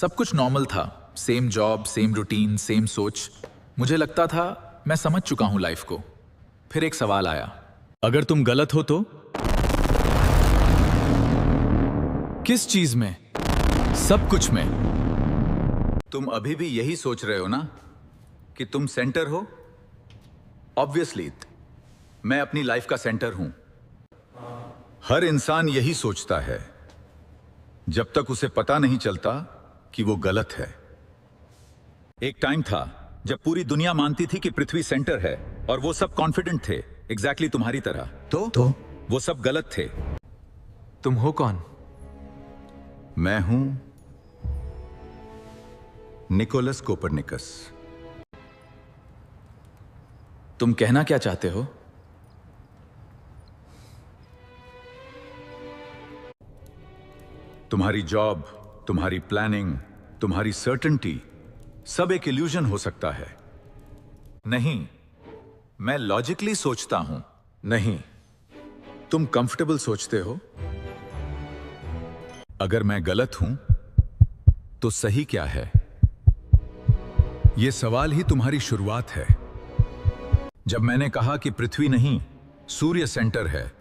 सब कुछ नॉर्मल था, same job, same routine, same सोच। मुझे लगता था मैं समझ चुका हूं लाइफ को। फिर एक सवाल आया, अगर तुम गलत हो तो? किस चीज में? सब कुछ में। तुम अभी भी यही सोच रहे हो ना कि तुम सेंटर हो? ऑब्वियसली मैं अपनी लाइफ का सेंटर हूं। हर इंसान यही सोचता है जब तक उसे पता नहीं चलता कि वो गलत है। एक टाइम था जब पूरी दुनिया मानती थी कि पृथ्वी सेंटर है और वो सब कॉन्फिडेंट थे, एग्जैक्टली तुम्हारी तरह। तो वो सब गलत थे। तुम हो कौन? मैं हूं निकोलस कोपरनिकस। तुम कहना क्या चाहते हो? तुम्हारी जॉब, तुम्हारी प्लानिंग, तुम्हारी सर्टेनिटी सब एक इल्यूजन हो सकता है। नहीं, मैं लॉजिकली सोचता हूं। नहीं, तुम कंफर्टेबल सोचते हो। अगर मैं गलत हूं तो सही क्या है? यह सवाल ही तुम्हारी शुरुआत है। जब मैंने कहा कि पृथ्वी नहीं, सूर्य सेंटर है,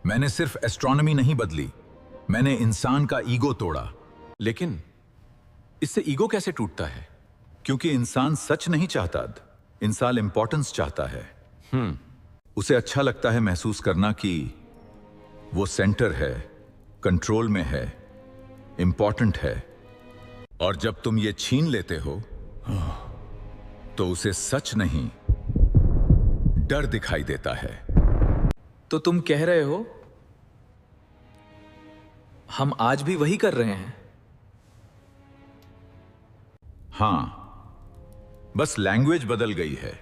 मैंने सिर्फ एस्ट्रोनॉमी नहीं बदली, मैंने इंसान का ईगो तोड़ा। लेकिन इससे ईगो कैसे टूटता है? क्योंकि इंसान सच नहीं चाहता, इंसान इंपॉर्टेंस चाहता है। उसे अच्छा लगता है महसूस करना कि वो सेंटर है, कंट्रोल में है, इंपॉर्टेंट है। और जब तुम ये छीन लेते हो तो उसे सच नहीं, डर दिखाई देता है। तो तुम कह रहे हो हम आज भी वही कर रहे हैं? हां, बस लैंग्वेज बदल गई है।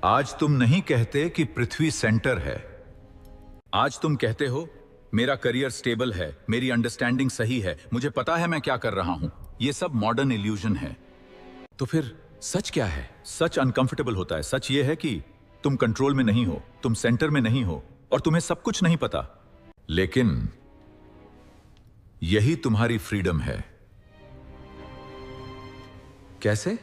आज तुम नहीं कहते कि पृथ्वी सेंटर है। आज तुम कहते हो मेरा करियर स्टेबल है, मेरी अंडरस्टैंडिंग सही है, मुझे पता है मैं क्या कर रहा हूं। यह सब मॉडर्न इल्यूजन है। तो फिर सच क्या है? सच अनकंफर्टेबल होता है। सच यह है कि तुम कंट्रोल में नहीं हो, तुम सेंटर में नहीं हो और तुम्हें सब कुछ नहीं पता। लेकिन यही तुम्हारी फ्रीडम है। कैसे?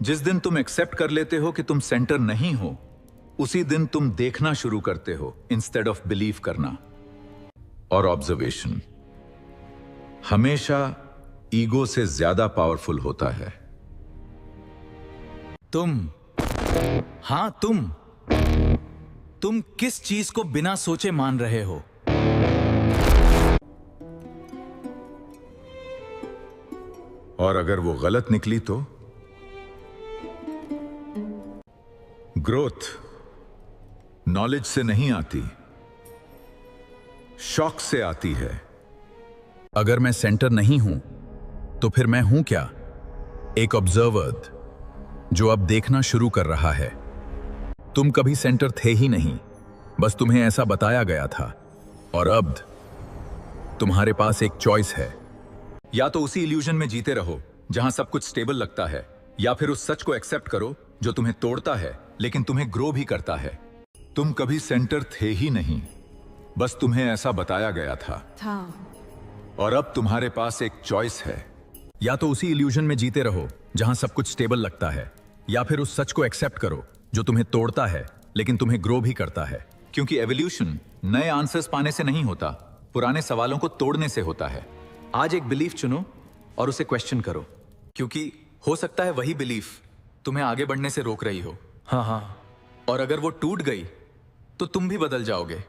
जिस दिन तुम एक्सेप्ट कर लेते हो कि तुम सेंटर नहीं हो, उसी दिन तुम देखना शुरू करते हो इंस्टेड ऑफ बिलीव करना। और ऑब्जर्वेशन हमेशा ईगो से ज्यादा पावरफुल होता है। तुम किस चीज को बिना सोचे मान रहे हो? और अगर वो गलत निकली तो? ग्रोथ नॉलेज से नहीं आती, शॉक से आती है। अगर मैं सेंटर नहीं हूं तो फिर मैं हूं क्या? एक ऑब्जर्वर जो अब देखना शुरू कर रहा है। तुम कभी सेंटर थे ही नहीं, बस तुम्हें ऐसा बताया गया था। और अब तुम्हारे पास एक चॉइस है। या तो उसी इल्यूजन में जीते रहो जहां सब कुछ स्टेबल लगता है, या फिर उस सच को एक्सेप्ट करो जो तुम्हें तोड़ता है लेकिन तुम्हें ग्रो भी करता है। तुम कभी सेंटर थे ही नहीं, बस तुम्हें ऐसा बताया गया था। और अब तुम्हारे पास एक चॉइस है। या तो उसी इल्यूजन में जीते रहो जहां सब कुछ स्टेबल लगता है, या फिर उस सच को एक्सेप्ट करो जो तुम्हें तोड़ता है लेकिन तुम्हें ग्रो भी करता है। क्योंकि एवोल्यूशन नए आंसर्स पाने से नहीं होता, पुराने सवालों को तोड़ने से होता है। आज एक बिलीफ चुनो और उसे क्वेश्चन करो, क्योंकि हो सकता है वही बिलीफ तुम्हें आगे बढ़ने से रोक रही हो। हाँ। और अगर वो टूट गई तो तुम भी बदल जाओगे।